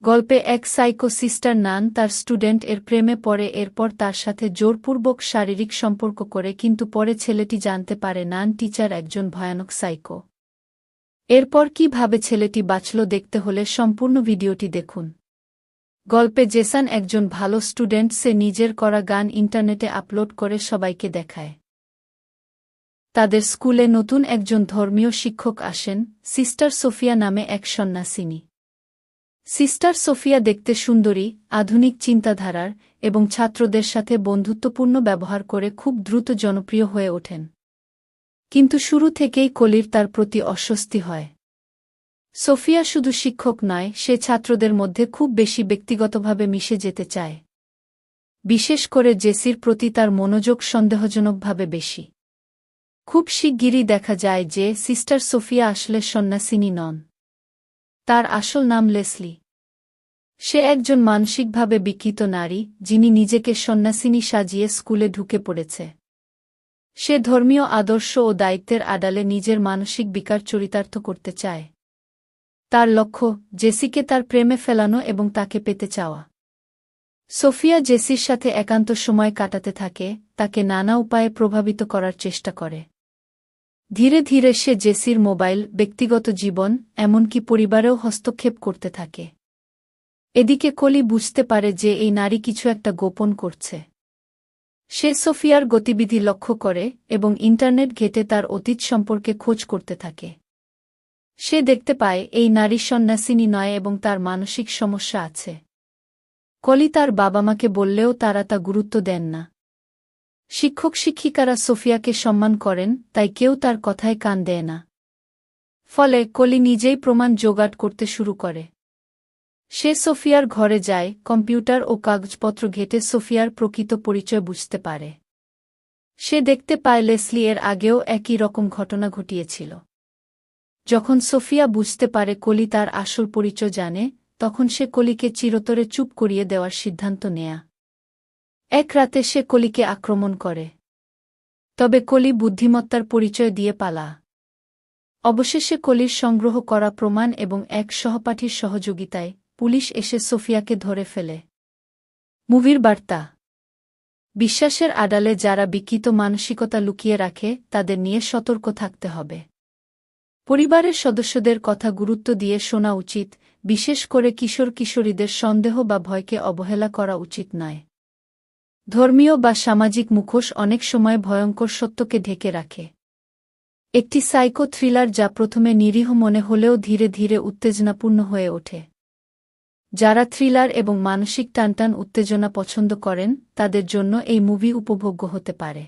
গল্পে এক psycho sister নান তার স্টুডেন্ট এর প্রেমে পড়ে, এরপর তার সাথে জোরপূর্বক শারীরিক সম্পর্ক করে, কিন্তু পরে ছেলেটি জানতে পারে নান টিচার একজন ভয়ানক সাইকো। এরপর কিভাবে ছেলেটি বাঁচল দেখতে হলে সম্পূর্ণ ভিডিওটি দেখুন। গল্পে জেসান একজন ভালো স্টুডেন্ট, সে নিজের করা গান ইন্টারনেটে আপলোড করে সবাইকে দেখায়। তাদের স্কুলে নতুন একজন ধর্মীয় শিক্ষক আসেন, সিস্টার সোফিয়া নামে এক সন্ন্যাসিনী। সিস্টার সোফিয়া দেখতে সুন্দরী, আধুনিক চিন্তাধারার এবং ছাত্রদের সাথে বন্ধুত্বপূর্ণ ব্যবহার করে খুব দ্রুত জনপ্রিয় হয়ে ওঠেন। কিন্তু শুরু থেকেই কলির তার প্রতি অস্বস্তি হয়। সোফিয়া শুধু শিক্ষক নয়, সে ছাত্রদের মধ্যে খুব বেশি ব্যক্তিগতভাবে মিশে যেতে চায়। বিশেষ করে জেসির প্রতি তার মনোযোগ সন্দেহজনকভাবে বেশি। খুব শিগগিরই দেখা যায় যে সিস্টার সোফিয়া আসলে সন্ন্যাসিনী নন। তার আসল নাম লেসলি। সে একজন মানসিকভাবে বিকৃত নারী, যিনি নিজেকে সন্ন্যাসিনী সাজিয়ে স্কুলে ঢুকে পড়েছে। সে ধর্মীয় আদর্শ ও দায়িত্বের আড়ালে নিজের মানসিক বিকার চরিতার্থ করতে চায়। তার লক্ষ্য জেসিকে তার প্রেমে ফেলানো এবং তাকে পেতে চাওয়া। সোফিয়া জেসির সাথে একান্ত সময় কাটাতে থাকে, তাকে নানা উপায়ে প্রভাবিত করার চেষ্টা করে। ধীরে ধীরে সে জেসির মোবাইল, ব্যক্তিগত জীবন, এমনকি পরিবারেও হস্তক্ষেপ করতে থাকে। এদিকে কলি বুঝতে পারে যে এই নারী কিছু একটা গোপন করছে। সে সোফিয়ার গতিবিধি লক্ষ্য করে এবং ইন্টারনেট ঘেঁটে তার অতীত সম্পর্কে খোঁজ করতে থাকে। সে দেখতে পায় এই নারী সন্ন্যাসিনী নয় এবং তার মানসিক সমস্যা আছে। কলি তার বাবা-মাকে বললেও তারা তা গুরুত্ব দেন না। শিক্ষক-শিক্ষিকারা সোফিয়াকে সম্মান করেন, তাই কেউ তার কথায় কান দেয় না। ফলে কলি নিজেই প্রমাণ জোগাড় করতে শুরু করে। সে সোফিয়ার ঘরে যায়, কম্পিউটার ও কাগজপত্র ঘেঁটে সোফিয়ার প্রকৃত পরিচয় বুঝতে পারে। সে দেখতে পায় লেসলি এর আগেও একই রকম ঘটনা ঘটিয়েছিল। যখন সোফিয়া বুঝতে পারে কলি তার আসল পরিচয় জানে, তখন সে কলিকে চিরতরে চুপ করিয়ে দেওয়ার সিদ্ধান্ত নেয়। এক রাতে সে কলিকে আক্রমণ করে। তবে কলি বুদ্ধিমত্তার পরিচয় দিয়ে পালা। অবশেষে কলির সংগ্রহ করা প্রমাণ এবং এক সহপাঠীর সহযোগিতায় পুলিশ এসে সোফিয়াকে ধরে ফেলে। মুভির বার্তা: বিশ্বাসের আড়ালে যারা বিকৃত মানসিকতা লুকিয়ে রাখে, তাদের নিয়ে সতর্ক থাকতে হবে। পরিবারের সদস্যদের কথা গুরুত্ব দিয়ে শোনা উচিত, বিশেষ করে কিশোর-কিশোরীদের সন্দেহ বা ভয়কে অবহেলা করা উচিত নয়। ধর্মীয় বা সামাজিক মুখোশ অনেক সময় ভয়ঙ্কর সত্যকে ঢেকে রাখে। একটি সাইকো থ্রিলার যা প্রথমে নিরীহ মনে হলেও ধীরে ধীরে উত্তেজনাপূর্ণ হয়ে ওঠে। যারা থ্রিলার এবং মানসিক টানটান উত্তেজনা পছন্দ করেন, তাদের জন্য এই মুভি উপভোগ্য হতে পারে।